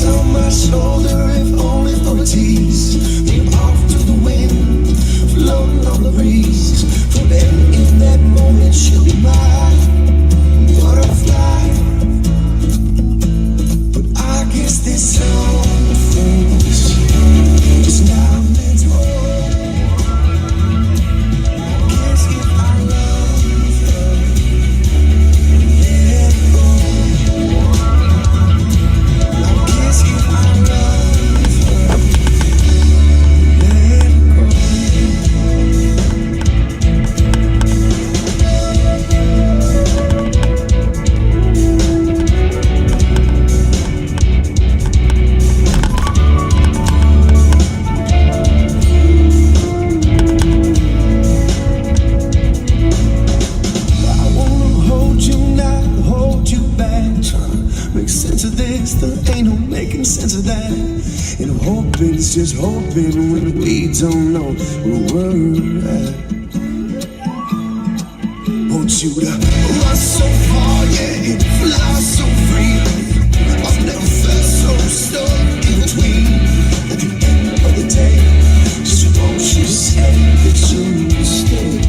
on my shoulder, if only for a tease. Then off to the wind, floating on the breeze. For then in that moment she'll be mine, butterfly. But I guess there's some things just now meant to hold. Guess if I love her, let go. I guess if I love her, let go. I wanna hold you, not hold you back. Tryna make sense of this, there ain't no making sense of that. And hoping it's just hoping when we don't know where we're at. Want you to run so far, yeah, and fly so free. I've never felt so stuck in between. At the end of the day, just won't you say that you'll stay?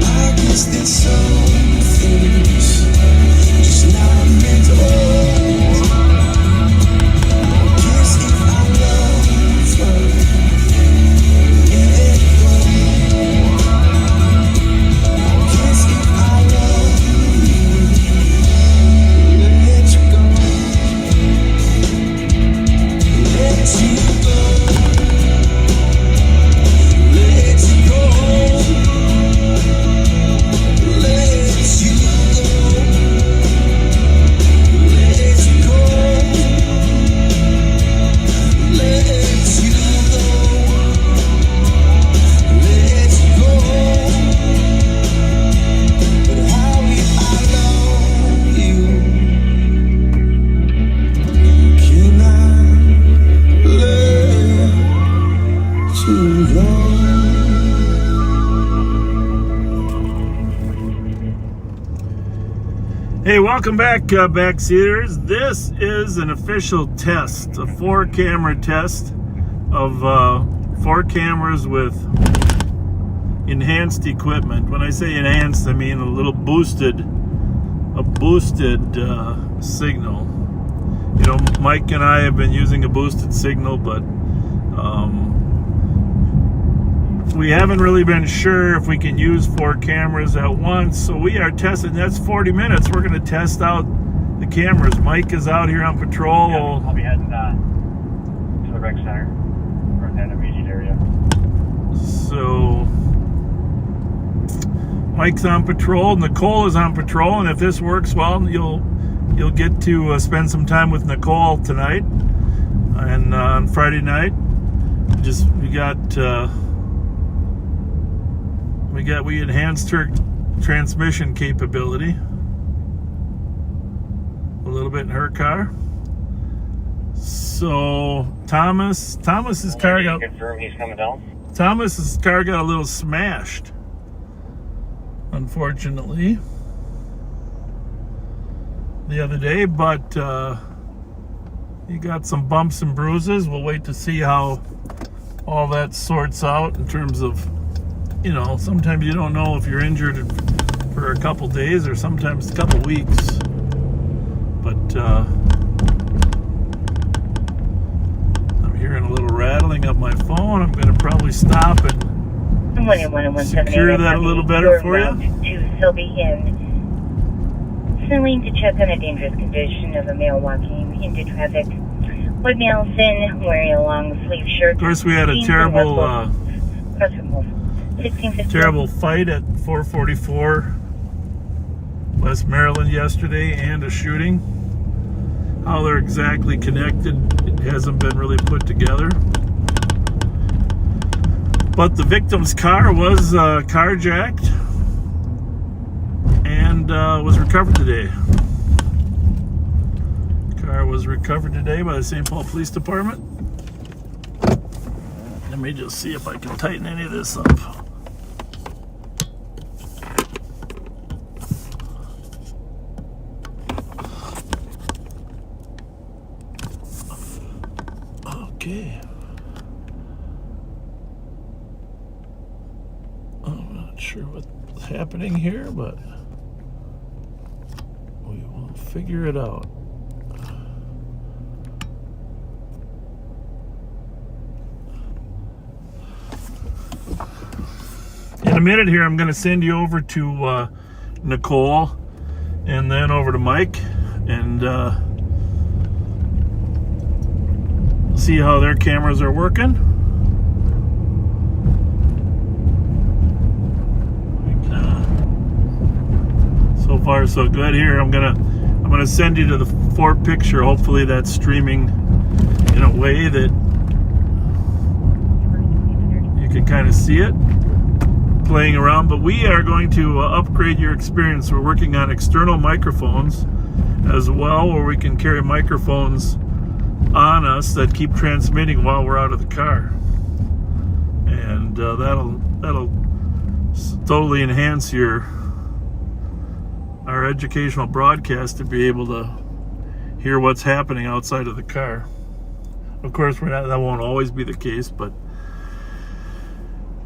I guess there's some things just not meant to hold. Guess if I love her, let go. Guess if I love you, let you go. Let you go. Let you go. Let you go. Let you go. Let you go. Let you go. But how if I love you? Can I let you go? Hey, welcome back, backseaters. This is an official test, a 4-camera test of 4 cameras with enhanced equipment. When I say enhanced, I mean a little boosted signal. You know, Mike and I have been using a boosted signal, but we haven't really been sure if we can use 4 cameras at once, so we are testing. That's 40 minutes. We're going to test out the cameras. Mike is out here on patrol. Yeah, I'll be heading to the rec center or in that immediate area. So Mike's on patrol. Nicole is on patrol, and if this works well, you'll get to spend some time with Nicole tonight and on Friday night. We enhanced her transmission capability a little bit in her car. So Thomas's car got Confirm he's coming down. Thomas's car got a little smashed, unfortunately, the other day, but he got some bumps and bruises. We'll wait to see how all that sorts out in terms of, you know, sometimes you don't know if you're injured for a couple days or sometimes a couple weeks. But I'm hearing a little rattling of my phone. I'm going to probably stop and secure that a little better for you. To Sylvie Inn. Signaling to check on a dangerous condition of a male walking into traffic. White male thin, wearing a long sleeve shirt. Of course, we had a terrible fight at 444 West Maryland yesterday, and a shooting. How they're exactly connected, it hasn't been really put together. But the victim's car was carjacked and was recovered today. Car was recovered today by the St. Paul Police Department. Let me just see if I can tighten any of this up. Okay. I'm not sure what's happening here, but we will figure it out. In a minute here, I'm going to send you over to Nicole and then over to Mike and see how their cameras are working. So far so good. Here I'm gonna send you to the fourth picture. Hopefully that's streaming in a way that you can kind of see it playing around. But we are going to upgrade your experience. We're working on external microphones as well, where we can carry microphones on us that keep transmitting while we're out of the car, and that'll totally enhance our educational broadcast to be able to hear what's happening outside of the car. Of course, that won't always be the case, but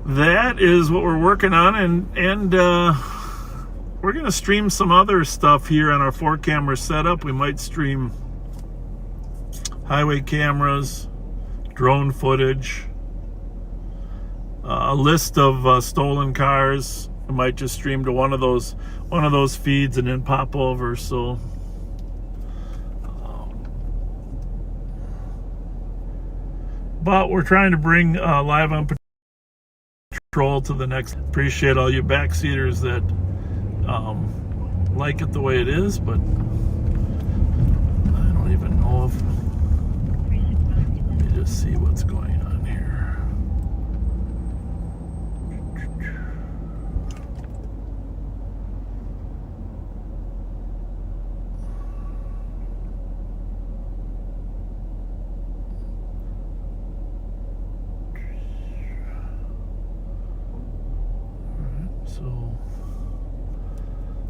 that is what we're working on, and we're going to stream some other stuff here on our 4-camera setup. We might stream highway cameras, drone footage, a list of stolen cars. I might just stream to one of those feeds and then pop over. So but we're trying to bring Live on Patrol to the next. Appreciate all you backseaters that like it the way it is, but I don't even know if. Let me just see what's going on here.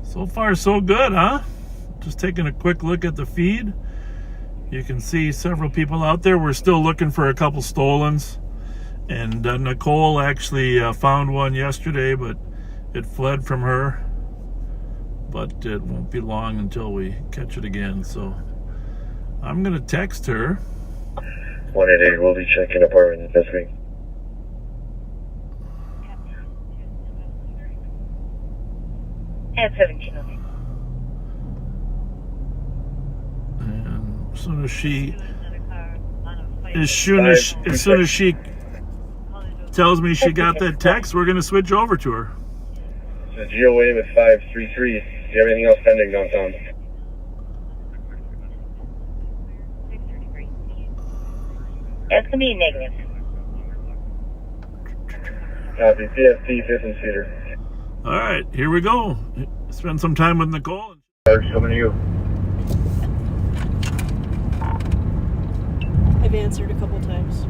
So far so good, huh? Just taking a quick look at the feed. You can see several people out there. We're still looking for a couple stolens. And Nicole actually found one yesterday, but it fled from her. But it won't be long until we catch it again. So I'm going to text her. 188, we'll be checking apartment this week. At 17. And as soon as she tells me she got that text, we're going to switch over to her. So GOA with 533. Do you have anything else pending downtown? That's going to be negative. Copy. PFT, 5th and Cedar. All right, here we go. Spend some time with Nicole. Coming to you. I've answered a couple times.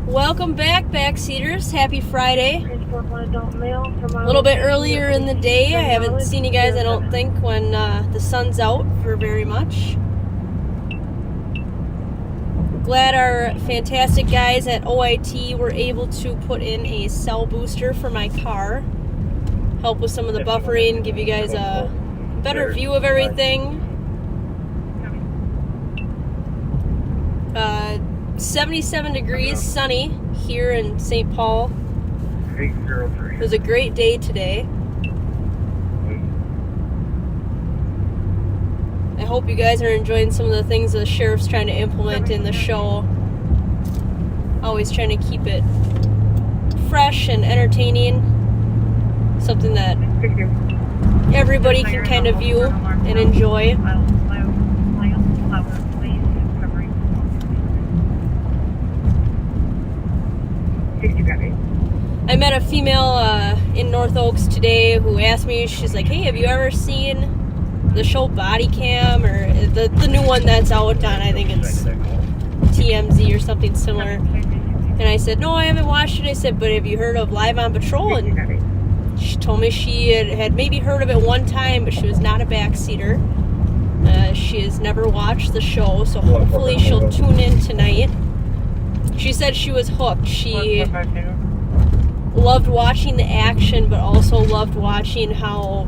Welcome back, backseaters. Happy Friday. A little bit earlier in the day. I haven't seen you guys, I don't think, when the sun's out for very much. Glad our fantastic guys at OIT were able to put in a cell booster for my car. Help with some of the buffering, give you guys a better view of everything. 77 degrees, sunny here in St. Paul. 803. It was a great day today. I hope you guys are enjoying some of the things the sheriff's trying to implement in the show. Always trying to keep it fresh and entertaining. Something that everybody can kind of view and enjoy. I met a female in North Oaks today who asked me, she's like, hey, have you ever seen the show Body Cam, or the new one that's out on, I think it's TMZ or something similar? And I said, no, I haven't watched it. I said, but have you heard of Live on Patrol? And she told me she had maybe heard of it one time, but she was not a backseater. She has never watched the show, so hopefully she'll tune in tonight. She said she was hooked. She loved watching the action, but also loved watching how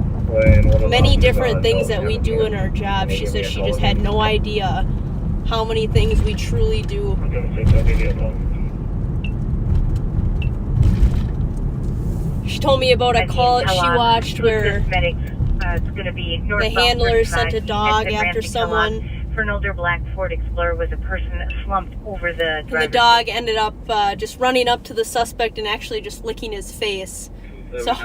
many different things that we do in our job. She said she just had no idea how many things we truly do. She told me about a call that she watched where the handler sent a dog after someone. For an older black Ford Explorer was a person that slumped over the driver's And the dog ended up just running up to the suspect and actually just licking his face. So,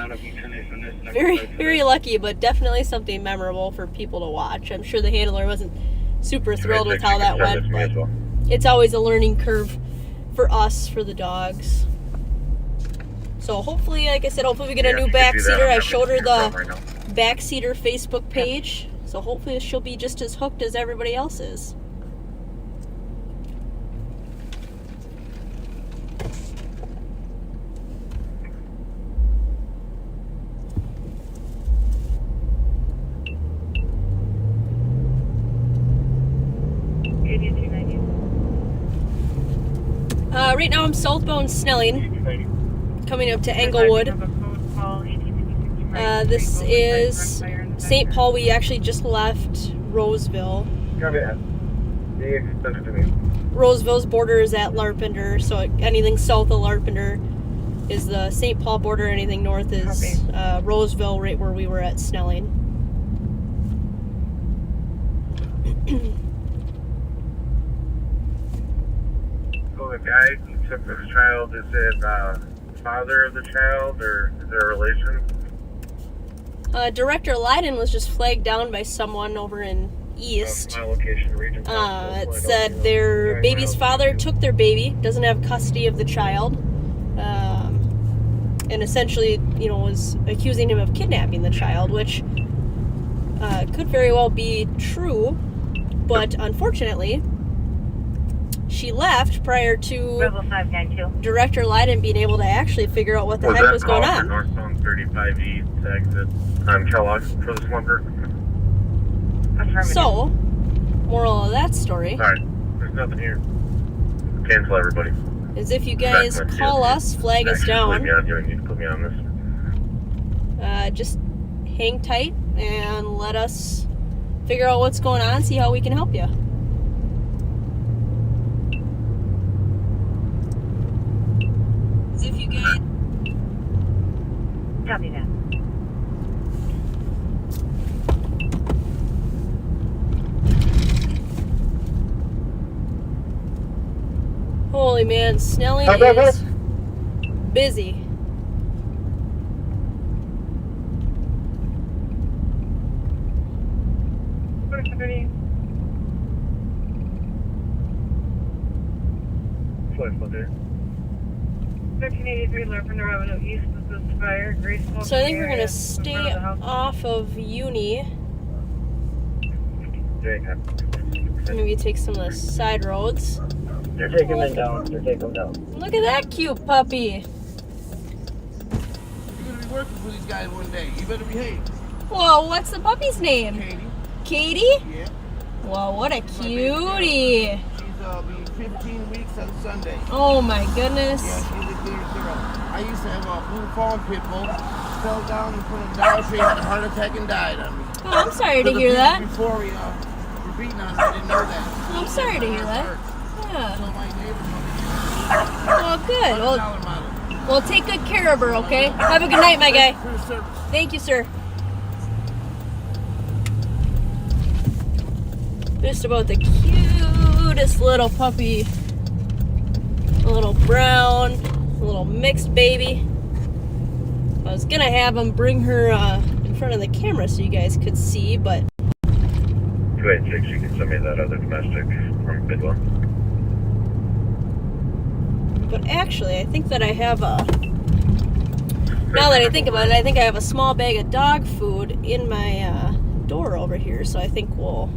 very, very lucky, but definitely something memorable for people to watch. I'm sure the handler wasn't super thrilled with how that went, but it's always a learning curve for us, for the dogs. So hopefully, like I said, hopefully we get a new backseater. I showed her the backseater Facebook page. So hopefully she'll be just as hooked as everybody else is. Right now I'm southbound Snelling, coming up to Englewood. This is St. Paul. We actually just left Roseville. Roseville's border is at Larpenteur, so anything south of Larpenteur is the St. Paul border. Anything north is Roseville, right where we were at Snelling. So the guy who took this child, is it father of the child, or is there a relation? Director Leiden was just flagged down by someone over in East. My location, region. It said their baby's father took their baby, doesn't have custody of the child, and essentially, was accusing him of kidnapping the child, which could very well be true, but unfortunately, she left prior to Director Leiden being able to actually figure out what the heck was going on. Northbound 35E to exit Kellogg for the slumper. So, moral of that story. Alright, there's nothing here. Cancel everybody. Is if you guys call us, flag us down. You need to put me on this. Just hang tight and let us figure out what's going on, see how we can help you. As if you guys... Copy that. Holy man, Snelling is busy. So I think we're gonna stay off of Uni. Maybe take some of the side roads. They're taking them down. They're taking them down. Look at that cute puppy. You're gonna be working for these guys one day. You better behave. Whoa, what's the puppy's name? Katie? Katie? Yeah. Whoa, what a cutie. She's be 15 weeks on Sunday. Oh my goodness. Yeah, she's a good girl. I used to have a blue fawn pit bull. Fell down in front of Dollar Tree, had a heart attack and died on me. Oh, I'm sorry to hear that. Before we were beating on her, I didn't know that. I'm sorry to hear that. Yeah. So my neighbor Well, good. $1 model. Well, take good care of her, okay? Have a good night, my guy. For the service. Thank you, sir. Just about the cutest little puppy. A little brown, a little mixed baby. I was gonna have him bring her in front of the camera so you guys could see, but... 286, you can send me that other domestic from Bidwell. But actually, I think that I have a... Now that I think about it, I think I have a small bag of dog food in my door over here, so I think we'll...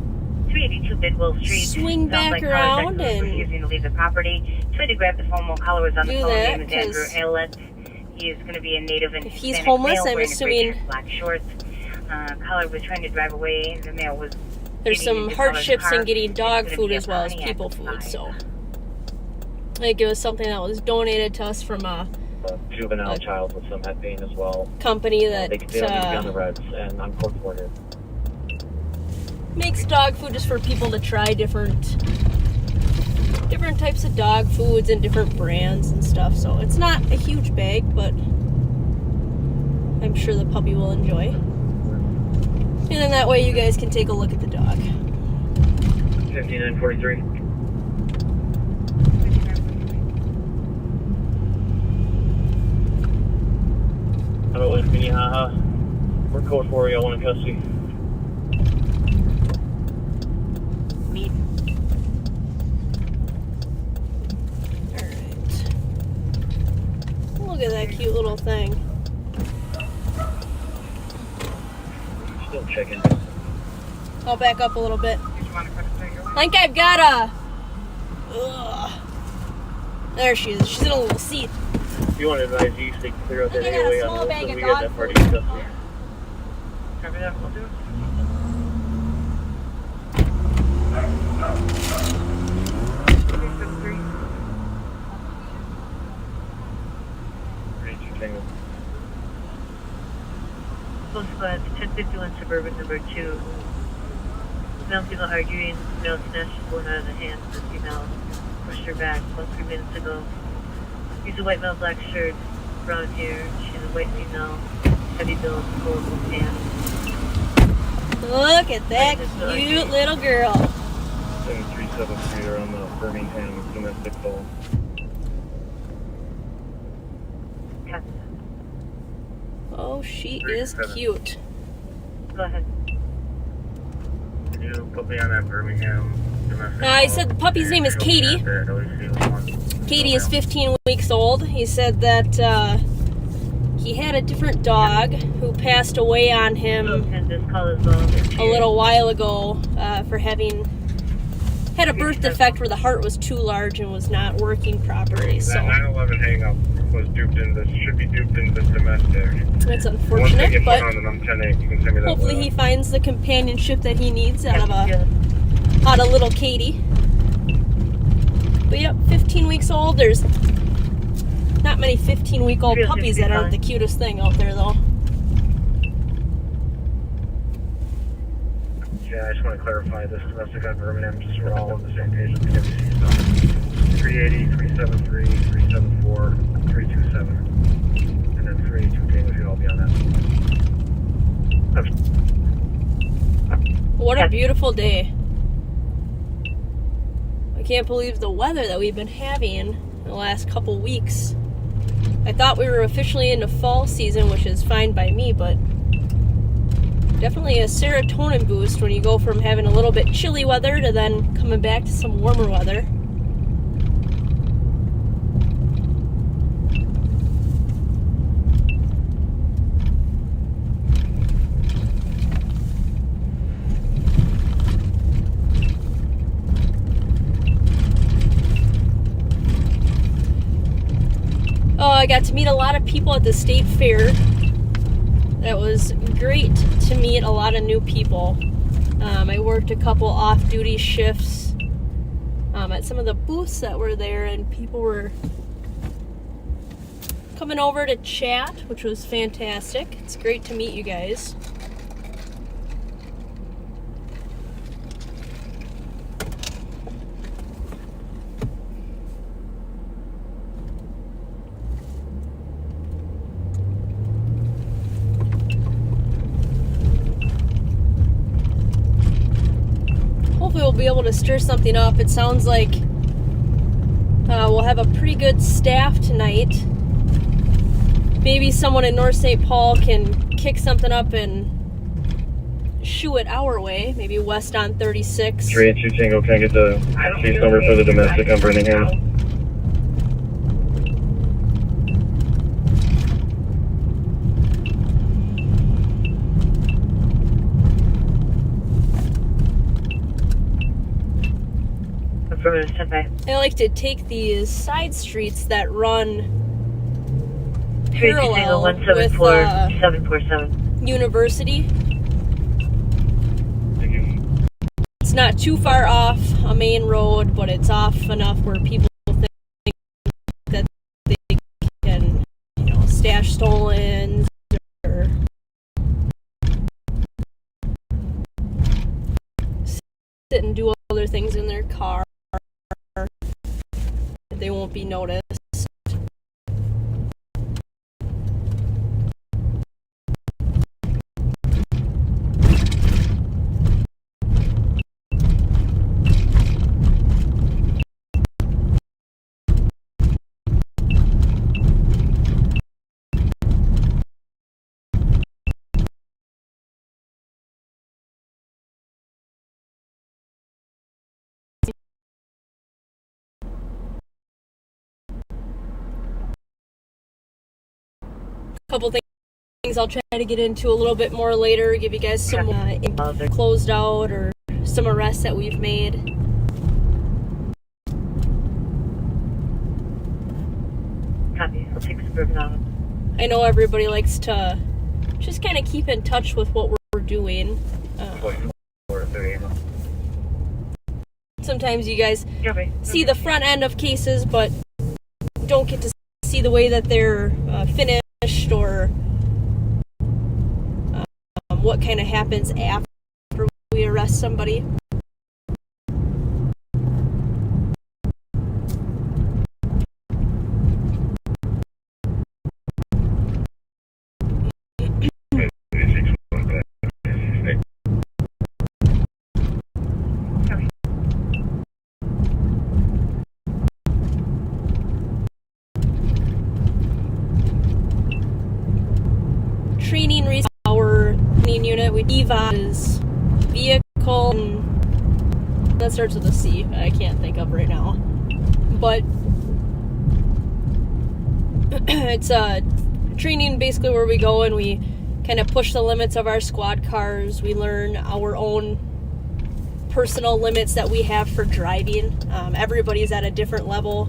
382 Bidwell Street. Swing back around and refusing to leave the property. Tried to grab the phone while caller was on the do phone. that, Name is Andrew Aylett. He is going to be a native and if he's Hispanic homeless, male I'm wearing a gray assuming... black shorts. Caller was trying to drive away. The male was there's some hardships in getting dog food as well as people food. So I think it was something that was donated to us from a juvenile child with some head pain as well. company that They don't need to be on the reds, and I'm court-ordered. makes dog food just for people to try different types of dog foods and different brands and stuff. So it's not a huge bag, but I'm sure the puppy will enjoy. And then that way you guys can take a look at the dog. 5943. Hello, West Minnehaha. We're code 4, y'all want in custody. Alright. Look at that cute little thing. Still checking. I'll back up a little bit. I think I've got a... Ugh. There she is. She's in a little seat. If you want to advise you, so you can clear out that I got a AOA small on bag Wilson, of we dog got that food. party stuff here. Copy that, we'll do it. Full squad, 1051 Suburban number 2. Male female arguing, male snatched one out of the hand of the female, pushed her back about 3 minutes ago. He's a white male, black shirt, brown hair. She's a white female, heavy build, colorful tan. Look at that cute little girl. 7373 are on the Birmingham domestic call. Cut. Oh, she is cute. Go ahead. Can you put me on that Birmingham domestic I call? said the puppy's name is Show me Katie. that OEC1. Katie is 15 weeks old. He said that he had a different dog who passed away on him And this call as well. a little while ago for having had a birth defect where the heart was too large and was not working properly. That So 911 hang-up was duped into, should be duped into domestic. it's Once they unfortunate, get but put on, then I'm 10-8. You can send me that. hopefully he finds the companionship that he needs out of Yeah. little Katie. But yep, 15 weeks old. There's not many 15-week-old puppies that aren't the cutest thing out there, though. Yeah, I just want to clarify this domestic on Birmingham, just so we're all on the same page with the NBC stuff. 380, 373, 374, 327, and then 382 Tango should all be on that. What a beautiful day. I can't believe the weather that we've been having in the last couple weeks. I thought we were officially into fall season, which is fine by me, but definitely a serotonin boost when you go from having a little bit chilly weather to then coming back to some warmer weather. Oh, I got to meet a lot of people at the state fair. That was great to meet a lot of new people. I worked a couple off-duty shifts at some of the booths that were there, and people were coming over to chat, which was fantastic. It's great to meet you guys. Hopefully we'll be able to stir something up. It sounds like we'll have a pretty good staff tonight. Maybe someone in North St. Paul can kick something up and shoo it our way. Maybe west on 36. 382 Tango, can I get the case number for the domestic on Birmingham? I like to take these side streets that run parallel with 747. University. Thank you. It's not too far off a main road, but it's off enough where people think that they can, stash stolen or sit and do other things in their car. They won't be noticed. Couple things I'll try to get into a little bit more later, give you guys some closed out or some arrests that we've made. Copy. I'll take Suburban Ave. I know everybody likes to just kind of keep in touch with what we're doing. Sometimes you guys see the front end of cases, but don't get to see the way that they're finished or what kind of happens after we arrest somebody. Training our training unit with EVA is vehicle, and that starts with a C. I can't think of right now, but it's a training basically where we go and we kind of push the limits of our squad cars. We learn our own personal limits that we have for driving. Everybody's at a different level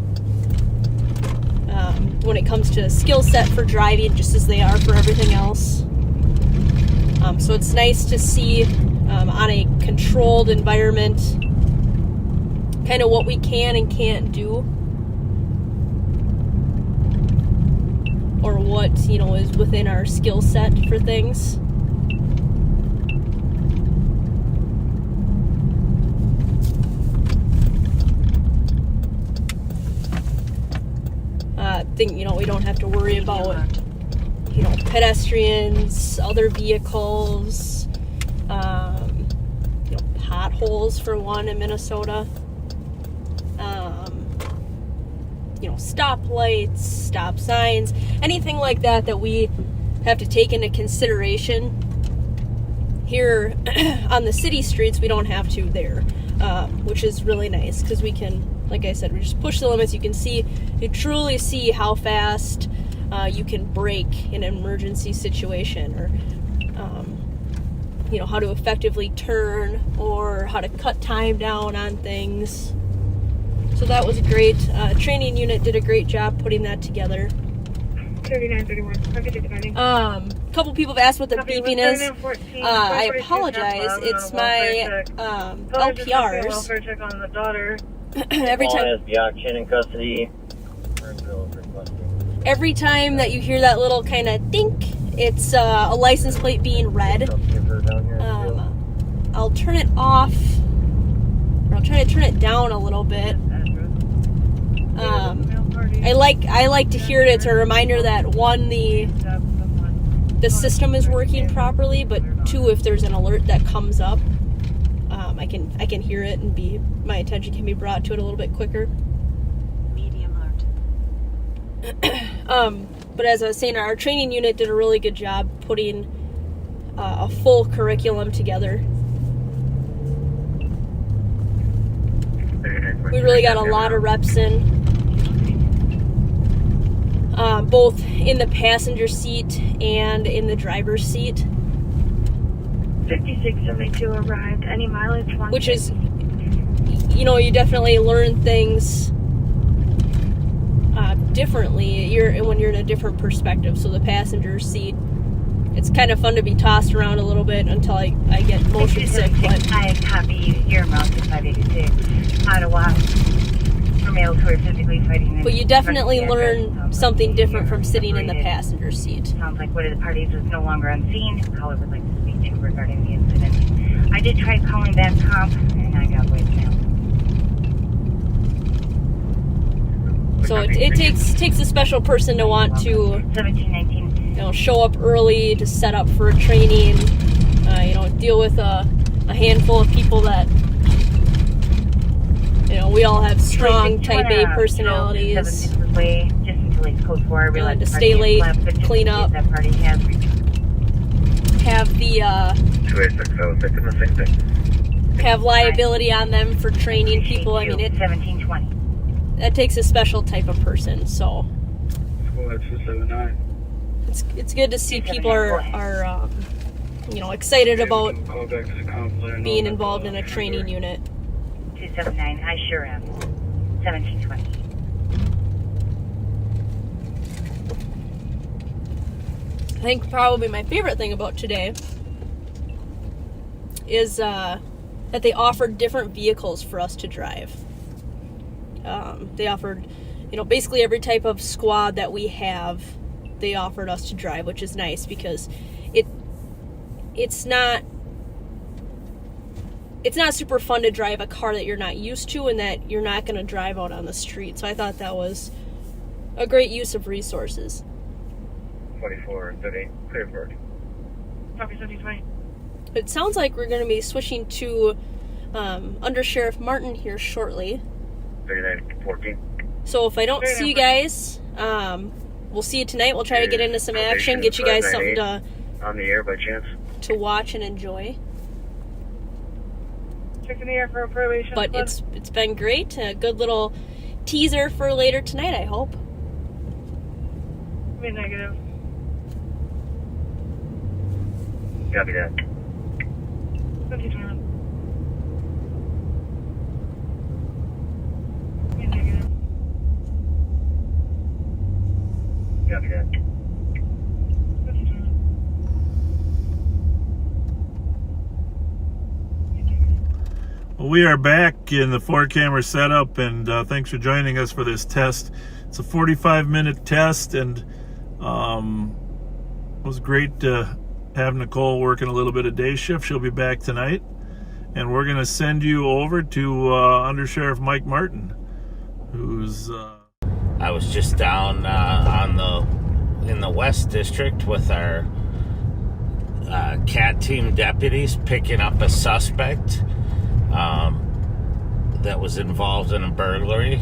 when it comes to skill set for driving, just as they are for everything else. So it's nice to see on a controlled environment kind of what we can and can't do, or what is within our skill set for things. We don't have to worry about pedestrians, other vehicles, potholes for one in Minnesota, stoplights, stop signs, anything like that we have to take into consideration. Here on the city streets, we don't have to there, which is really nice because we can, like I said, we just push the limits. You truly see how fast you can brake in an emergency situation, or how to effectively turn, or how to cut time down on things. So that was great. Training unit did a great job putting that together. 3931. A couple people have asked what the beeping is. I apologize. It's my LPRs. Welfare check on the daughter. Every time. Biaction in custody. Every time that you hear that little kind of dink, it's a license plate being read. I'll turn it off, or I'll try to turn it down a little bit. I like to hear it. It's a reminder that one, the system is working properly, but two, if there's an alert that comes up, I can hear it and my attention can be brought to it a little bit quicker. Medium alert. But as I was saying, our training unit did a really good job putting a full curriculum together. We really got a lot of reps in, both in the passenger seat and in the driver's seat. 5672 arrived. Any mileage? Which is, you definitely learn things differently when you're in a different perspective. So the passenger seat, it's kind of fun to be tossed around a little bit until I get motion sick. But I copy your mouth to 586 Ottawa for males who are physically fighting. But you definitely learn something different from sitting in the passenger seat. Sounds like one of the parties is no longer on scene. Caller would like to speak to regarding the incident. I did try calling back comp, and I got voicemail. So it takes a special person to want to 1719. show up early to set up for a training. Deal with a handful of people that we all have strong Type A personalities. Just until it's code 4. I realize To stay late, clean up, that party has have the 286, in the same thing. have liability on them for training people. I mean, 1720. that takes a special type of person. So School at 279. it's good to see people are excited about Call back to the company. being involved in a training unit. 279. I sure am. 1720. I think probably my favorite thing about today is that they offered different vehicles for us to drive. They offered, basically every type of squad that we have, they offered us to drive, which is nice because it's not super fun to drive a car that you're not used to and that you're not going to drive out on the street. So I thought that was a great use of resources. 2430, clear for it. Copy 1720. It sounds like we're going to be switching to Under Sheriff Martin here shortly. 3914. So if I don't see you guys, we'll see you tonight. We'll try to get into some action, get you guys something on the air by chance. to watch and enjoy. Checking the air for probation. But it's been great. A good little teaser for later tonight, I hope. Be negative. Copy that. 1721. Be negative. Copy that. 1721. Well, we are back in the 4-camera setup, and thanks for joining us for this test. It's a 45-minute test, and it was great to have Nicole working a little bit of day shift. She'll be back tonight, and we're going to send you over to Under Sheriff Mike Martin, who's... I was just down in the West District with our CAT team deputies picking up a suspect that was involved in a burglary,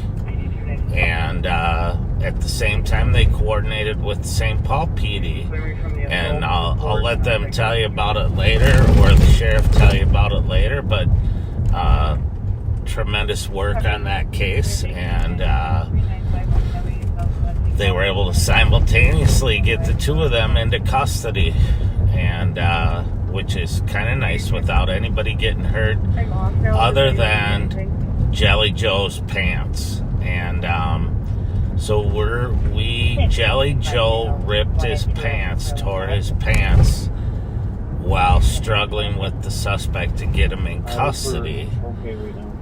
and at the same time they coordinated with St. Paul PD, and I'll let them tell you about it later, or the sheriff tell you about it later, but tremendous work on that case, and they were able to simultaneously get the two of them into custody, and which is kind of nice without anybody getting hurt other than Jelly Joe's pants. And so Jelly Joe ripped his pants, tore his pants while struggling with the suspect to get him in custody,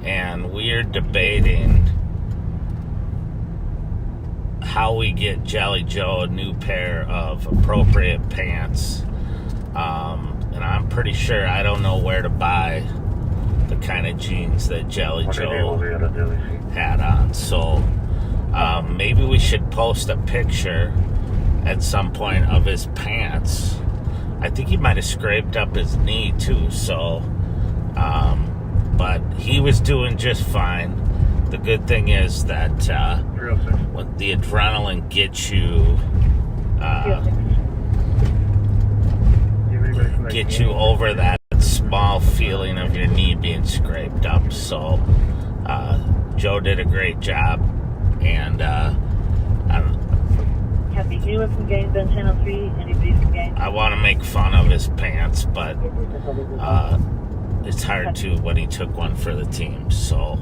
and we're debating how we get Jelly Joe a new pair of appropriate pants. And I'm pretty sure I don't know where to buy the kind of jeans that Jelly Joe had on. So maybe we should post a picture at some point of his pants. I think he might have scraped up his knee too, so but he was doing just fine. The good thing is that when the adrenaline gets you over that small feeling of your knee being scraped up. So Joe did a great job, and I want to make fun of his pants, but it's hard to when he took one for the team. So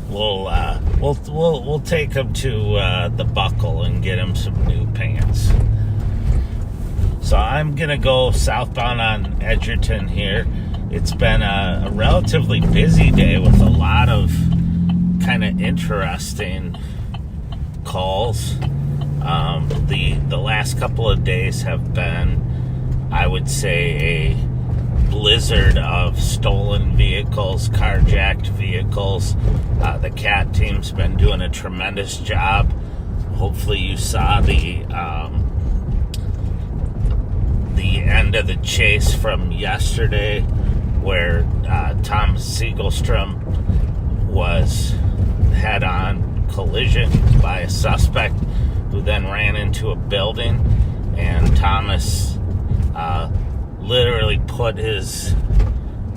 we'll take him to the Buckle and get him some new pants. So I'm going to go southbound on Edgerton here. It's been a relatively busy day with a lot of kind of interesting calls. The last couple of days have been, I would say, a blizzard of stolen vehicles, carjacked vehicles. The CAT team's been doing a tremendous job. Hopefully you saw the end of the chase from yesterday where Tom Siegelstrom was head-on collision by a suspect who then ran into a building, and Thomas literally put his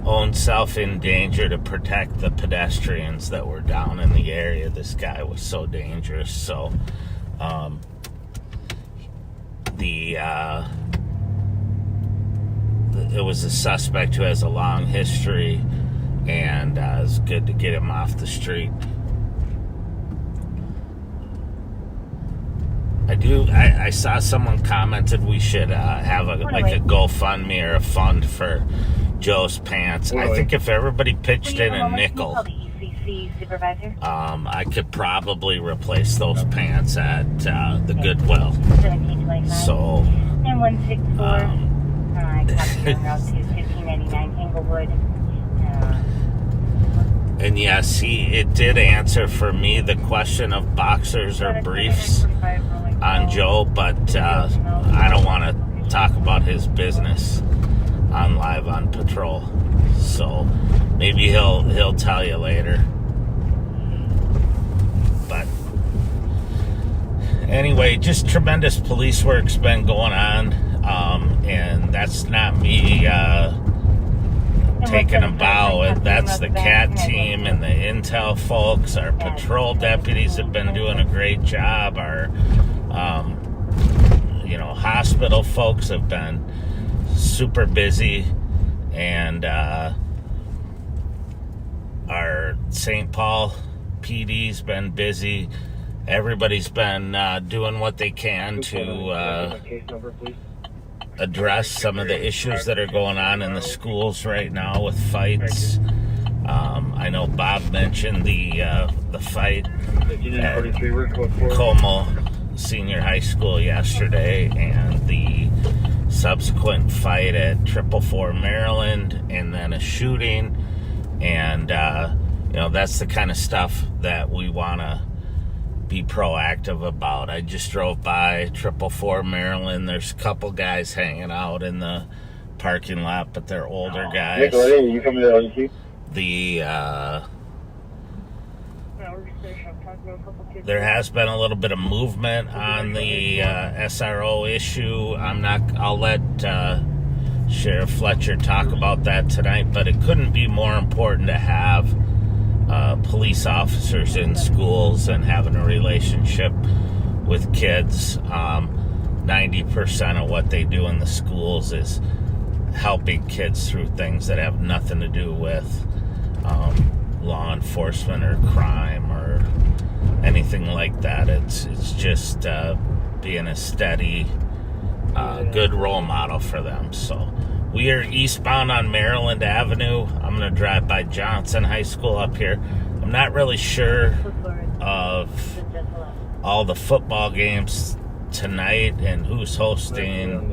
own self in danger to protect the pedestrians that were down in the area. This guy was so dangerous. So it was a suspect who has a long history, and it's good to get him off the street. I saw someone commented we should have a GoFundMe or a fund for Joe's pants. I think if everybody pitched in a nickel, I could probably replace those pants at the Goodwill. So, and yes, it did answer for me the question of boxers or briefs on Joe, but I don't want to talk about his business on Live on Patrol. So maybe he'll tell you later. But anyway, just tremendous police work's been going on, and that's not me taking a bow. That's the CAT team and the intel folks. Our patrol deputies have been doing a great job. Our hospital folks have been super busy, and our St. Paul PD's been busy. Everybody's been doing what they can to address some of the issues that are going on in the schools right now with fights. I know Bob mentioned the fight at Como Senior High School yesterday, and the subsequent fight at 444 Maryland, and then a shooting. And that's the kind of stuff that we want to be proactive about. I just drove by 444 Maryland. There's a couple guys hanging out in the parking lot, but they're older guys. There has been a little bit of movement on the SRO issue. I'll let Sheriff Fletcher talk about that tonight, but it couldn't be more important to have police officers in schools and having a relationship with kids. 90% of what they do in the schools is helping kids through things that have nothing to do with law enforcement or crime or anything like that. It's just being a steady, good role model for them. So we are eastbound on Maryland Avenue. I'm going to drive by Johnson High School up here. I'm not really sure of all the football games tonight and who's hosting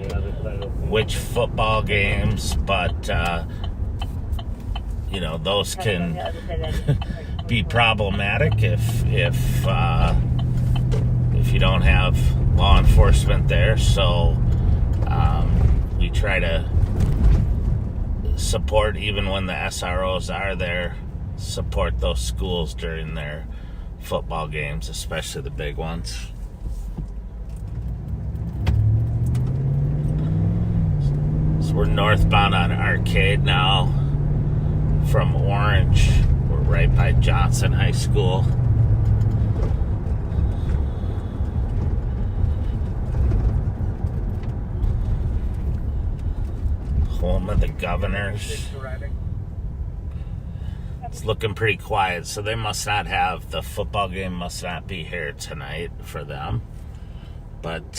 which football games, but those can be problematic if you don't have law enforcement there. So we try to support, even when the SROs are there, support those schools during their football games, especially the big ones. So we're northbound on Arcade now from Orange. We're right by Johnson High School. Home of the Governors. It's looking pretty quiet, so they must not have, the football game must not be here tonight for them. But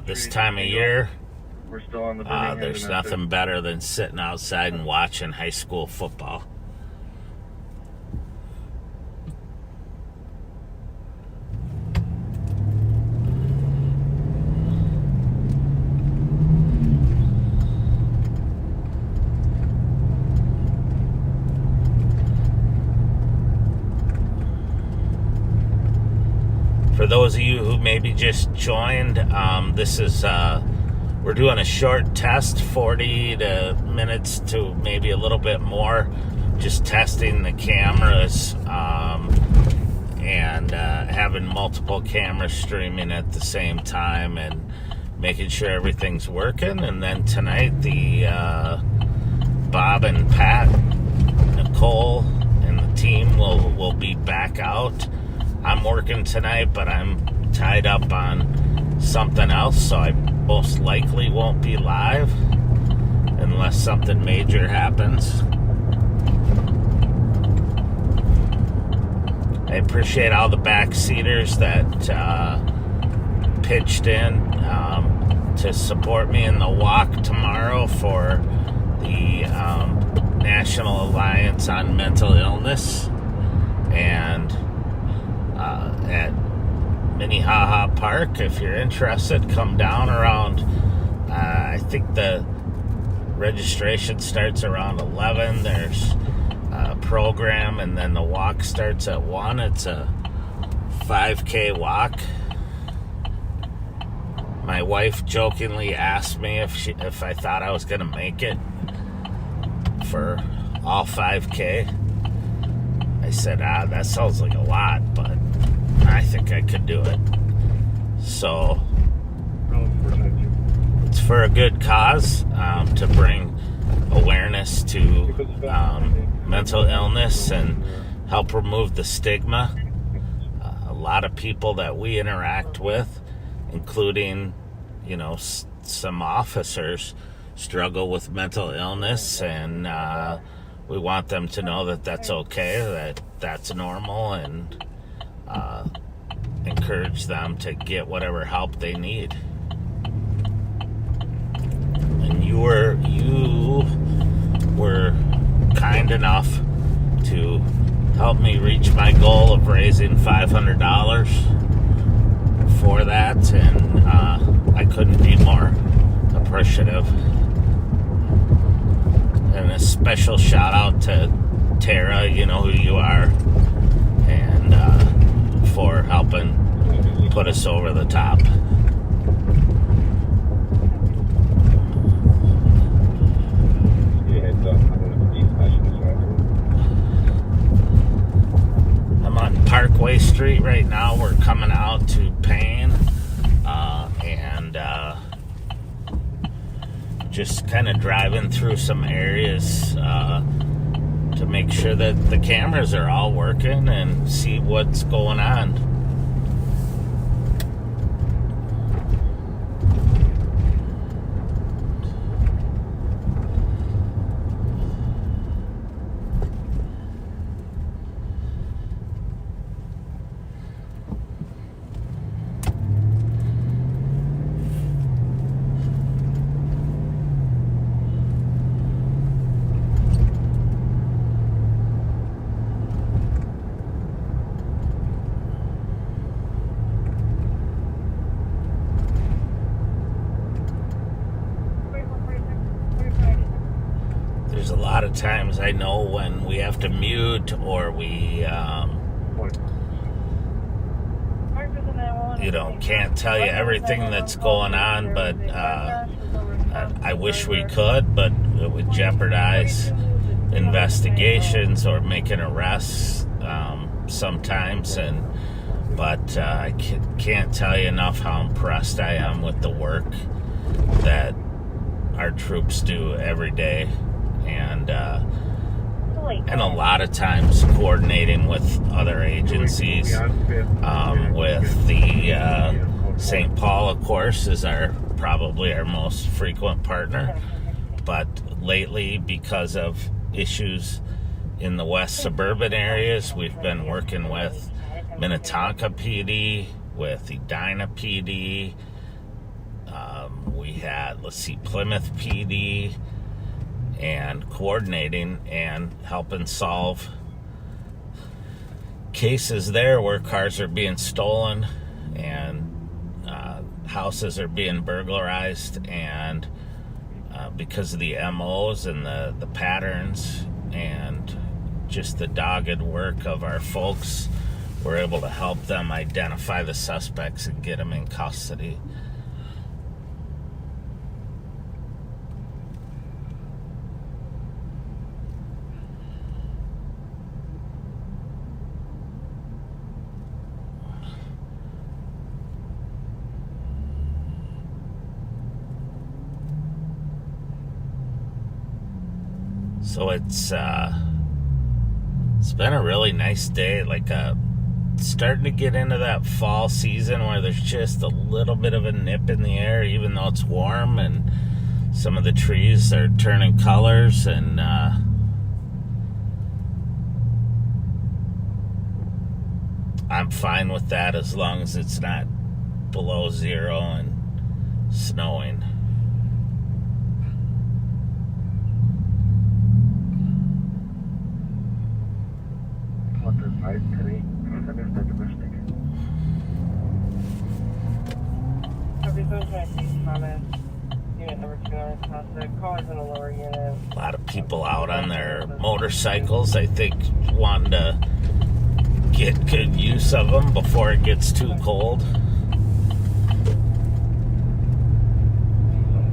this time of year, We're still on the Birmingham. There's domestic. nothing better than sitting outside and watching high school football. For those of you who maybe just joined, this is we're doing a short test, 40 minutes to maybe a little bit more, just testing the cameras and having multiple cameras streaming at the same time and making sure everything's working. And then tonight, the Bob and Pat, Nicole, and the team will be back out. I'm working tonight, but I'm tied up on something else, so I most likely won't be live unless something major happens. I appreciate all the backseaters that pitched in to support me in the walk tomorrow for the National Alliance on Mental Illness. And at Minnehaha Park, if you're interested, come down around, I think the registration starts around 11. There's a program, and then the walk starts at 1. It's a 5K walk. My wife jokingly asked me if I thought I was going to make it for all 5K. I said, that sounds like a lot, but I think I could do it. So it's for a good cause, to bring awareness to mental illness and help remove the stigma. A lot of people that we interact with, including, some officers, struggle with mental illness, and we want them to know that that's okay, that that's normal, and encourage them to get whatever help they need. And you were kind enough to help me reach my goal of raising $500 for that, and I couldn't be more appreciative. And a special shout out to Tara, you know who you are, and for helping put us over the top. I'm on Parkway Street right now. We're coming out to Payne, and just kind of driving through some areas to make sure that the cameras are all working and see what's going on. There's a lot of times I know when we have to mute or we, can't tell you everything that's going on, but I wish we could, but it would jeopardize investigations or making arrests sometimes. But I can't tell you enough how impressed I am with the work that our troops do every day. And a lot of times coordinating with other agencies. With the St. Paul, of course, is probably our most frequent partner. But lately, because of issues in the west suburban areas, we've been working with Minnetonka PD, with Edina PD. We had, let's see, Plymouth PD, and coordinating and helping solve cases there where cars are being stolen and houses are being burglarized, and because of the MOs and the patterns and just the dogged work of our folks, we're able to help them identify the suspects and get them in custody. So it's been a really nice day, like starting to get into that fall season where there's just a little bit of a nip in the air, even though it's warm, and some of the trees are turning colors, and I'm fine with that as long as it's not below zero and snowing. A lot of people out on their motorcycles, I think, wanting to get good use of them before it gets too cold.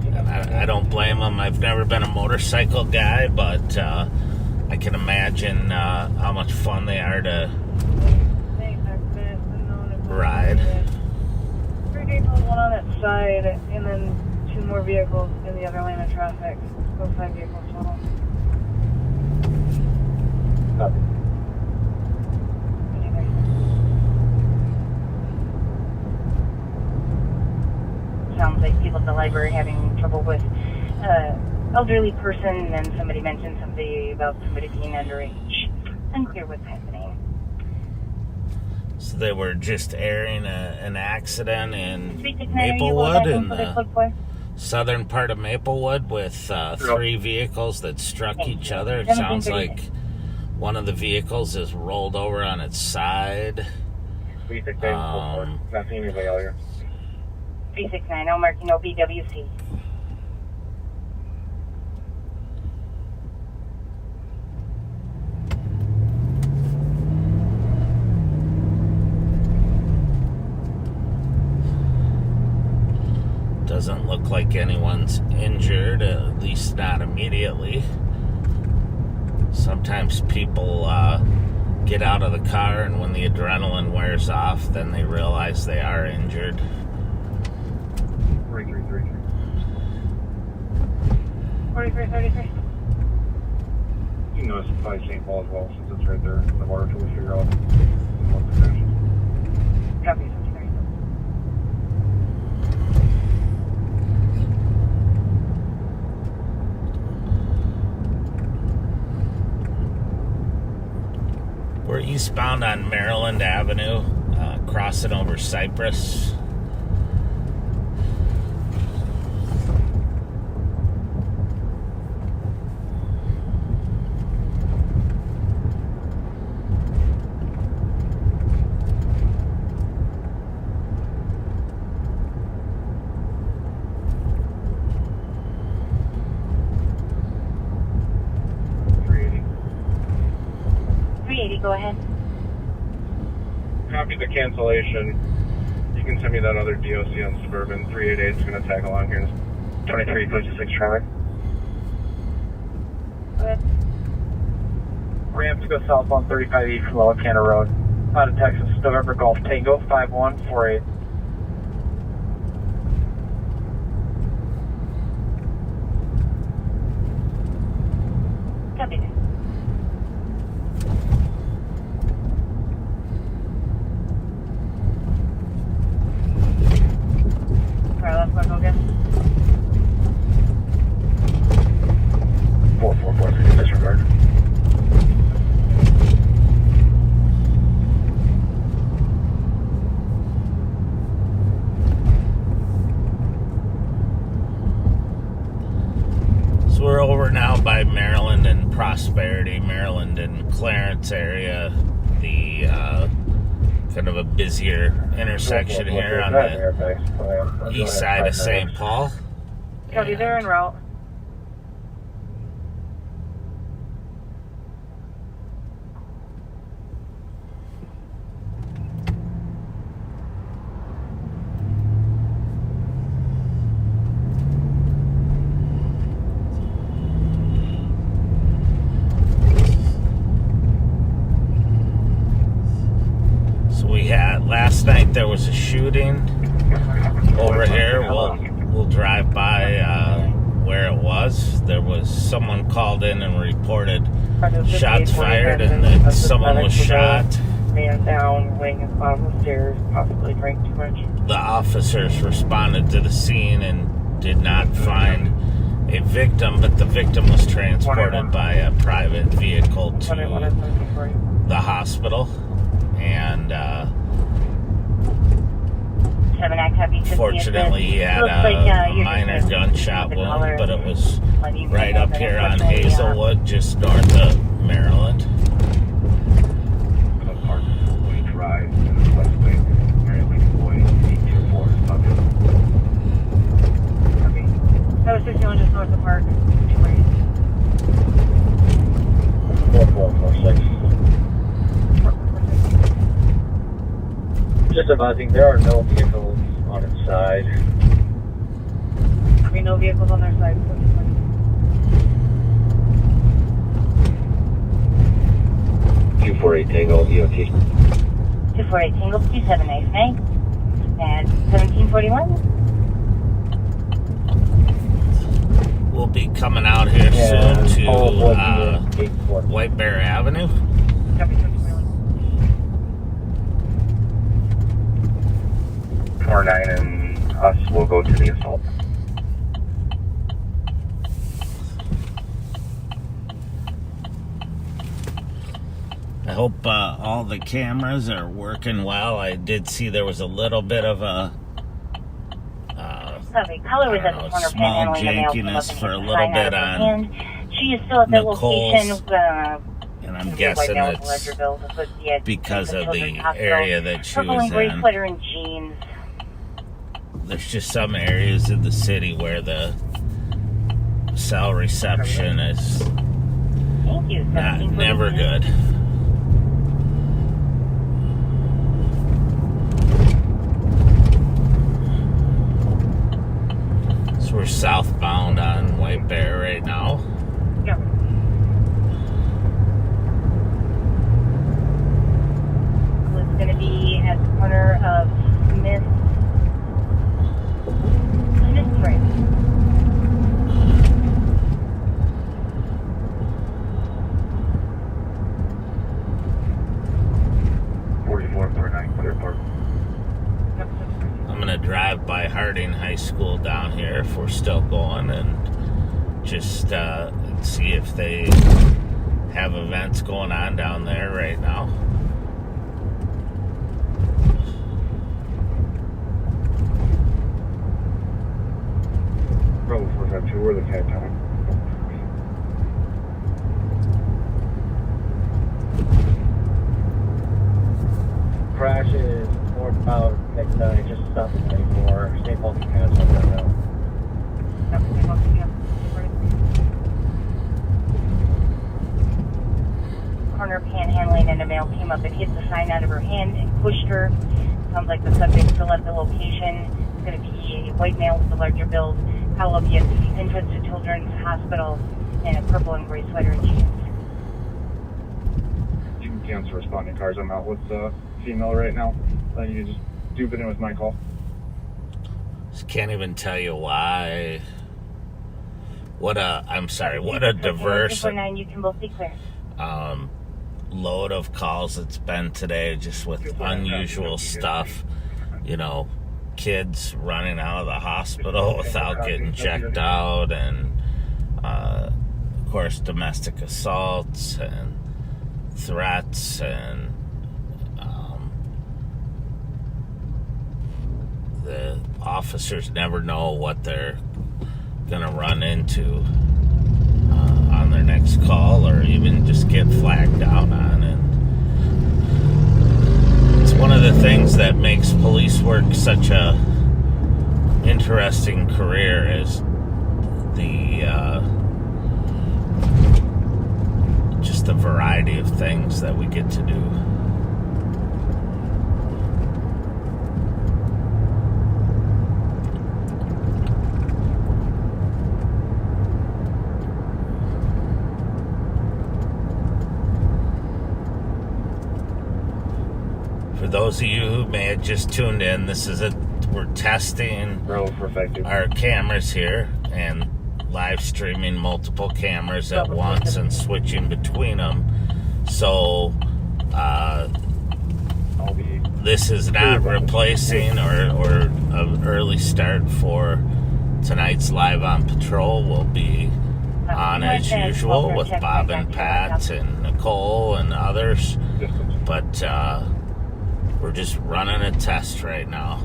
And I don't blame them. I've never been a motorcycle guy, but I can imagine how much fun they are to ride. 3 vehicles, one on its side, and then 2 more vehicles in the other lane of traffic. So 5 vehicles total. Copy. Sounds like people at the library having trouble with elderly person, and somebody mentioned something about somebody being underage. Unclear what's happening. So they were just airing an accident in Maplewood, in the southern part of Maplewood, with 3 vehicles that struck each other. It sounds like one of the vehicles is rolled over on its side. 369, not seeing anybody out here. 369, I'm marking no BWC. Doesn't look like anyone's injured, at least not immediately. Sometimes people get out of the car, and when the adrenaline wears off, then they realize they are injured. 3333. 4333. You can notice by St. Paul as well, since it's right there in the water until we figure out what the finish is. Copy. We're eastbound on Maryland Avenue, crossing over Cypress. Go ahead. Copy the cancellation. You can send me that other DOC on Suburban. 388 is going to tag along here. 2356 traffic. Good. Ramp to go southbound 35 East Lower Canada Road. Out of Texas, November Golf Tango 5148. Copy that. Carlos, want to go again? 4443, disregard. we're now by Maryland and Prosperity, Maryland and Clarence area. The kind of a busier intersection here on the east side of St. Paul. Cody, they're en route. Last night there was a shooting over here. We'll drive by where it was. There was someone called in and reported shots fired and that someone was shot. Man down, laying at the bottom of the stairs, possibly drank too much. The officers responded to the scene and did not find a victim, but the victim was transported by a private vehicle to the hospital. And fortunately, he had a minor gunshot wound, but it was right up here on Hazelwood, just north of Maryland. Drive, Westway, Maryland Ave, 824 subject. That was 61 just north of Park. 4446. Just advising, there are no vehicles on its side. No vehicles on their side. 248 Tango, EOT. 248 Tango, please have a nice night. And 1741. We'll be coming out here soon to White Bear Avenue. 49 and us will go to the assault. I hope all the cameras are working well. I did see there was a little bit of a small jankiness for a little bit on she is still at the Nicole's, location. And I'm guessing it's because of the area that she was in. Sweater and jeans. There's just some areas of the city where the cell reception is never good. So we're southbound on White Bear right now. Yep. It's going to be at the corner of Smith Street. I'm going to drive by Harding High School down here if we're still going and just see if they have events going on down there right now. Bravo 452, we're the cat town. Crash is northbound, next time, just south of 94. St. Paul has on that route. Corner panhandling, and a male came up and hit the sign out of her hand and pushed her. Sounds like the subject still at the location. It's going to be a white male with a larger build. How up yet the entrance to Children's Hospital in a purple and gray sweater and jeans. You can cancel responding cars. I'm out with female right now. You just duping in with my call. Just can't even tell you why. What a diverse you can both be clear. Load of calls it's been today, just with unusual stuff. You know, kids running out of the hospital without getting checked out, and of course domestic assaults and threats, and the officers never know what they're gonna run into. such a interesting career as the just the variety of things that we get to do. For those of you who may have just tuned in, we're testing our cameras here and live streaming multiple cameras at once and switching between them. So this is not replacing or an early start for tonight's Live on Patrol. We'll be on as usual with Bob and Pat and Nicole and others, but we're just running a test right now.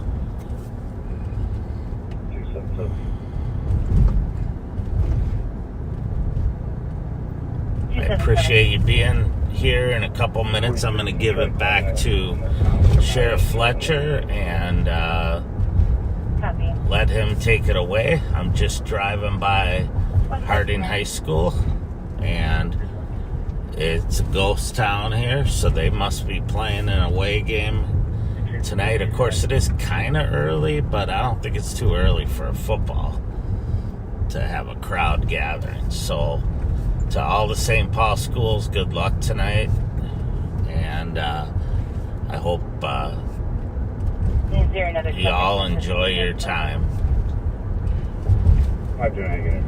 I appreciate you being here. In a couple minutes, I'm going to give it back to Sheriff Fletcher and let him take it away. I'm just driving by Harding High School, and it's a ghost town here, so they must be playing an away game tonight. Of course, it is kind of early, but I don't think it's too early for a football to have a crowd gathering. So to all the St. Paul schools, good luck tonight, and I hope you all enjoy your time. I'm doing it.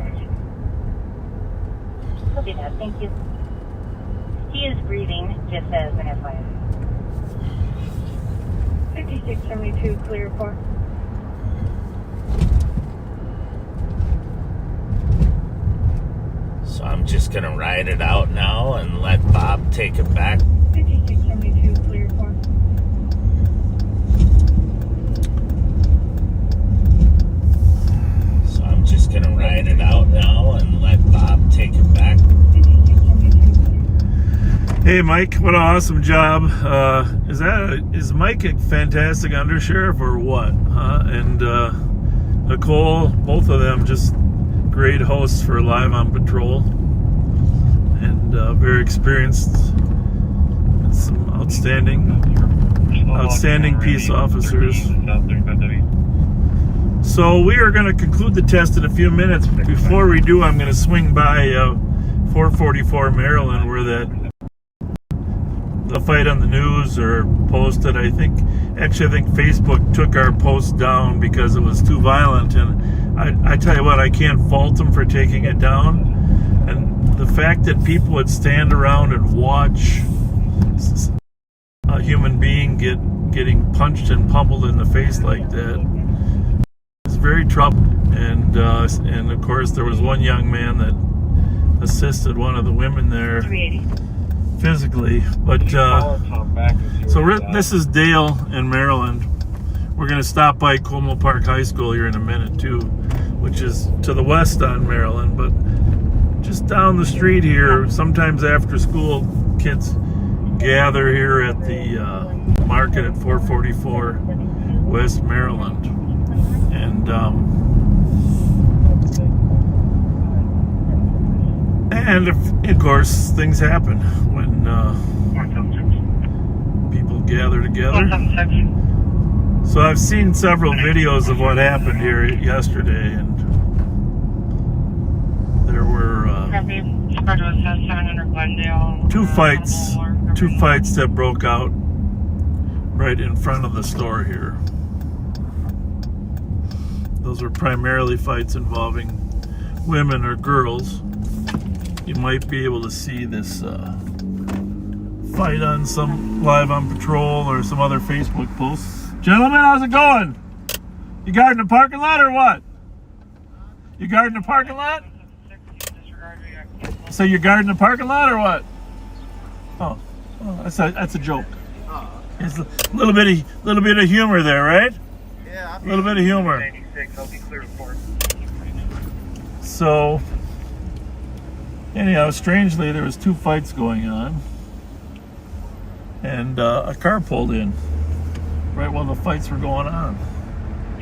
Copy that, thank you. He is breathing, just as an FYI. 5672, clear for. So I'm just going to ride it out now and let Bob take it back. 5672, clear for. So I'm just going to ride it out now and let Bob take it back. Hey Mike, what an awesome job. Is Mike a fantastic undersheriff or what? And Nicole, both of them just great hosts for Live on Patrol, and very experienced, and some outstanding peace officers. So we are going to conclude the test in a few minutes. Before we do, I'm going to swing by 444 Maryland, where the fight on the news or posted. I think Facebook took our post down because it was too violent, and I tell you what, I can't fault them for taking it down. And the fact that people would stand around and watch a human being getting punched and pummeled in the face like that is very troubling. And of course there was one young man that assisted one of the women there physically, but this is Dale in Maryland. We're going to stop by Como Park High School here in a minute too, which is to the west on Maryland, but just down the street here. Sometimes after school, kids gather here at the market at 444 West Maryland, and of course things happen when people gather together. So I've seen several videos of what happened here yesterday, and there were two fights that broke out right in front of the store here. Those were primarily fights involving women or girls. You might be able to see this fight on some Live on Patrol or some other Facebook posts. Gentlemen, how's it going? You guarding the parking lot or what? You guarding the parking lot? So you're guarding the parking lot or what? Oh, that's a joke. It's a little bit of humor there, right? Yeah. A little bit of humor. So, anyhow, strangely, there was two fights going on, and a car pulled in right while the fights were going on.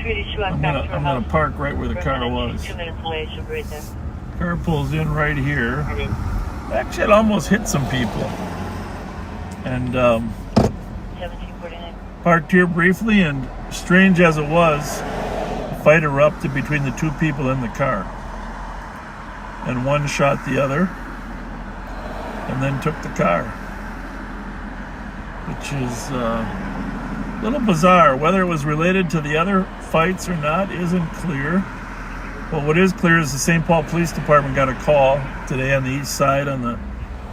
Treaty Schwack I'm back gonna to her I'm gonna house. park right where the car She's was. 2 minutes away. She'll be right there. Car pulls in right here. Actually, it almost hit some people. And 1749. parked here briefly, and strange as it was, a fight erupted between the two people in the car. And one shot the other, and then took the car. Which is a little bizarre. Whether it was related to the other fights or not isn't clear. But what is clear is the St. Paul Police Department got a call today on the east side on the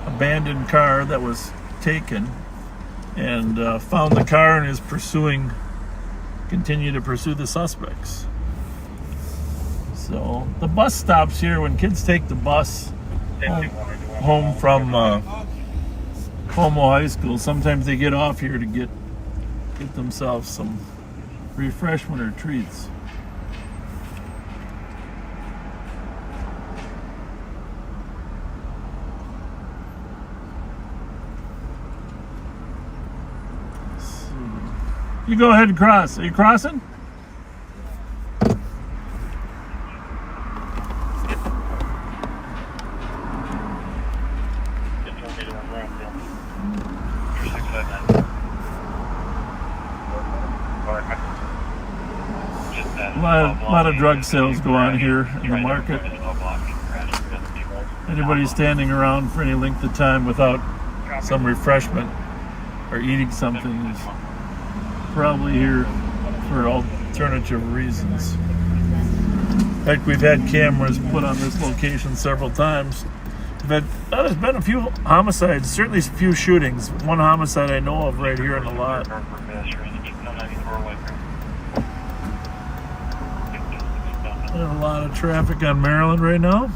abandoned car that was taken, and found the car and is continue to pursue the suspects. So the bus stops here when kids take the bus home from Como High School. Sometimes they get off here to get themselves some refreshment or treats. You go ahead and cross. Are you crossing? A lot of drug sales go on here in the market. Anybody standing around for any length of time without some refreshment or eating something is probably here for alternative reasons. In fact, we've had cameras put on this location several times. There's been a few homicides, certainly a few shootings. One homicide I know of right here in the lot. There's a lot of traffic on Maryland right now.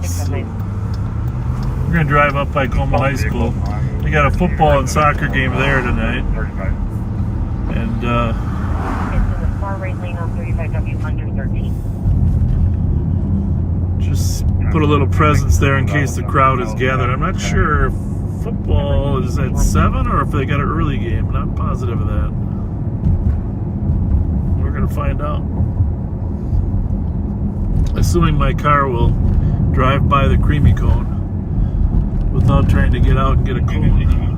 So, we're going to drive up by Como High School. They got a football and soccer game there tonight. And It's in the far right lane on 35W under 13. just put a little presence there in case the crowd is gathered. I'm not sure if football is at 7 or if they got an early game. I'm not positive of that. We're going to find out. Assuming my car will drive by the creamy cone without trying to get out and get a cone.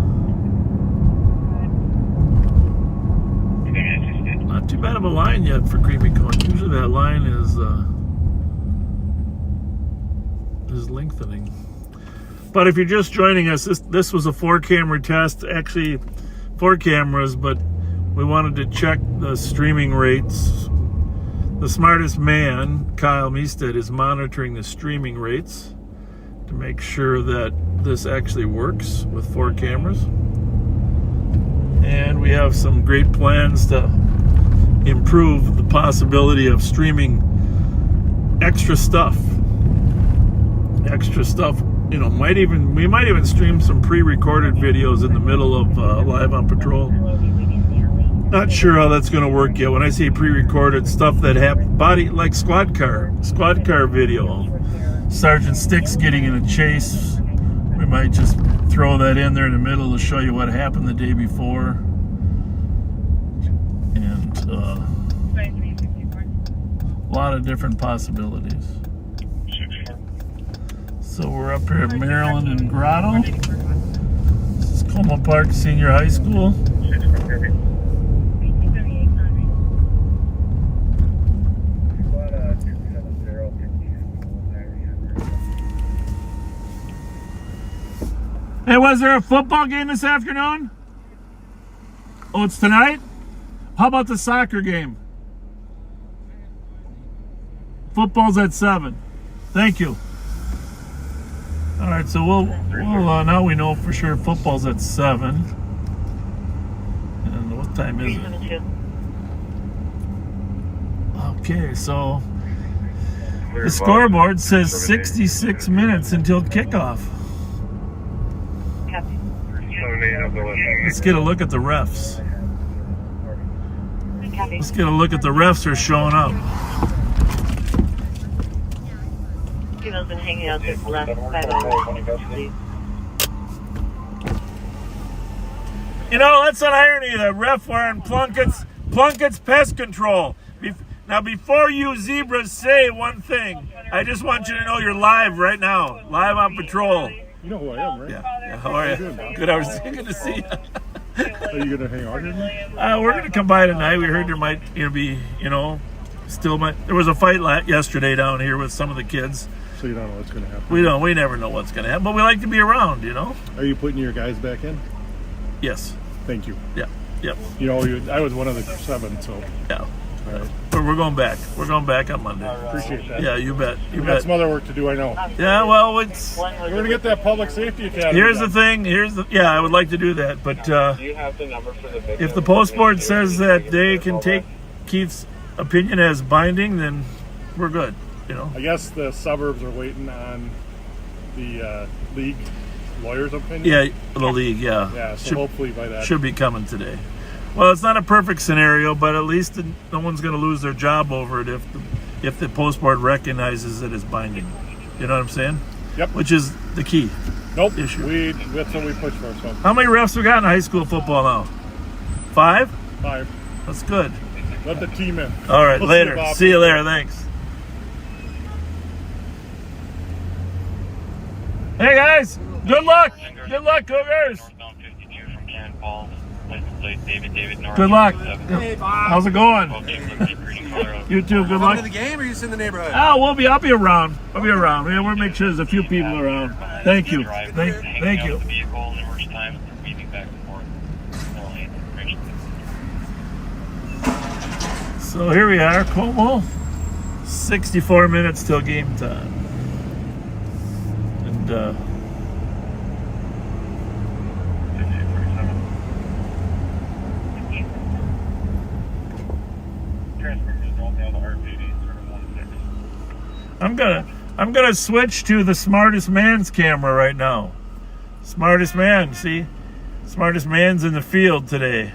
Not too bad of a line yet for creamy cone. Usually that line is lengthening. But if you're just joining us, this was a 4-camera test. Actually, 4 cameras, but we wanted to check the streaming rates. The smartest man, Kyle Meestead, is monitoring the streaming rates to make sure that this actually works with 4 cameras. And we have some great plans to improve the possibility of streaming extra stuff. You know, we might even stream some pre-recorded videos in the middle of Live on Patrol. Not sure how that's going to work yet. When I say pre-recorded stuff that happened, like squad car video, Sergeant Sticks getting in a chase, we might just throw that in there in the middle to show you what happened the day before. And a lot of different possibilities. So we're up here at Maryland and Grotto. This is Como Park Senior High School. Hey, was there a football game this afternoon? Oh, it's tonight? How about the soccer game? Football's at 7. Thank you. All right, so we'll now we know for sure football's at 7. And what time is it? Okay, so the scoreboard says 66 minutes until kickoff. Let's get a look at the refs. Let's get a look at the refs are showing up. female's been hanging out there for the last 5 hours. You know, that's an irony. The ref wearing Plunkett's pest control. Now, before you zebras say one thing, I just want you to know you're live right now. Live on patrol. You know who I am, right? Yeah. How are you? Good. I was good to see you. Are you going to hang out here? We're going to come by tonight. We heard there might be, there was a fight yesterday down here with some of the kids. So you don't know what's going to happen? We never know what's going to happen, but we like to be around, Are you putting your guys back in? Yes. Thank you. Yeah. Yep. I was one of the 7, so. Yeah. All right. But we're going back. We're going back on Monday. Appreciate that. Yeah, you bet. We got some other work to do, I know. Yeah, well, We're going to get that public safety academy. Here's the thing. I would like to do that, but Do you have the number for the victim? if the post board says that they can take Keith's opinion as binding, then we're good. I guess the suburbs are waiting on the league lawyer's opinion. Yeah, the league. Yeah. Yeah. So hopefully by that should be coming today. Well, it's not a perfect scenario, but at least no one's going to lose their job over it if the post board recognizes it as binding. You know what I'm saying? Yep. Which is the key. Nope. Issue. That's what we push for. So. How many refs we got in high school football now? 5? 5. That's good. Let the team in. All right, We'll later. See you later. Thanks. Hey guys, good luck. Good luck, Cougars. Good luck. How's it going? You too. Good luck. To the game, or you just in the neighborhood? Oh, I'll be around. We'll make sure there's a few people around. Thank you. Thank you. So here we are, Como. 64 minutes till game time. And I'm gonna switch to the smartest man's camera right now. Smartest man, see? Smartest man's in the field today.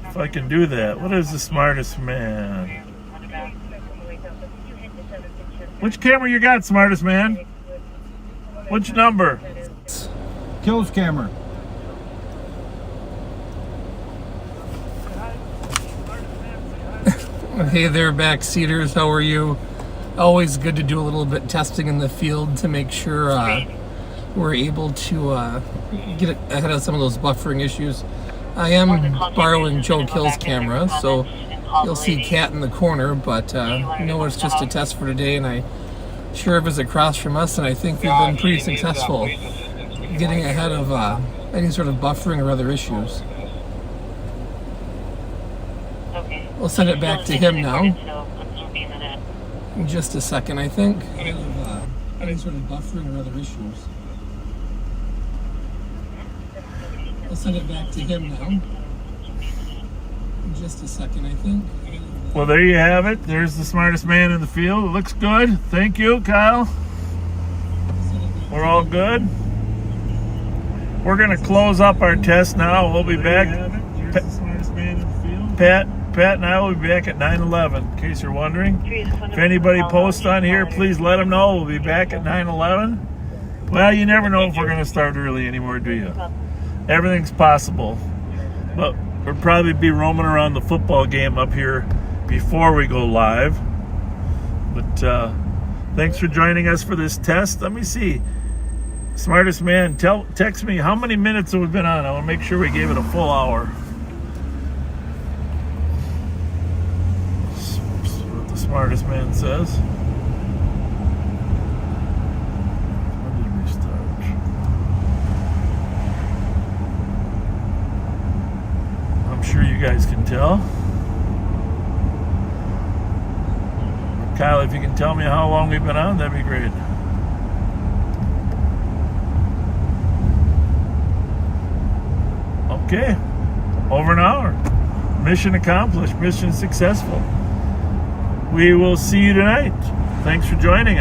If I can do that. What is the smartest man? Which camera you got, smartest man? Which number? Kills camera. Hey there, backseaters. How are you? Always good to do a little bit testing in the field to make sure we're able to get ahead of some of those buffering issues. I am borrowing Joe Kill's camera, so you'll see Cat in the corner, but no, it's just a test for today, and I Sheriff is across from us, and I think we've been pretty successful getting ahead of any sort of buffering or other issues. We'll send it back to him now. In just a second, I think. Any sort of buffering or other issues. We'll send it back to him now. In just a second, I think. Well, there you have it. There's the smartest man in the field. It looks good. Thank you, Kyle. We're all good. We're going to close up our test now. We'll be back. Pat and I will be back at 9/11, in case you're wondering. If anybody posts on here, please let them know. We'll be back at 9/11. Well, you never know if we're going to start early anymore, do you? Everything's possible. But we'll probably be roaming around the football game up here before we go live. But thanks for joining us for this test. Let me see. Smartest man, text me how many minutes have we been on. I want to make sure we gave it a full hour. That's what the smartest man says. When did we start? I'm sure you guys can tell. Kyle, if you can tell me how long we've been on, that'd be great. Okay, over an hour. Mission accomplished, mission successful. We will see you tonight. Thanks for joining us.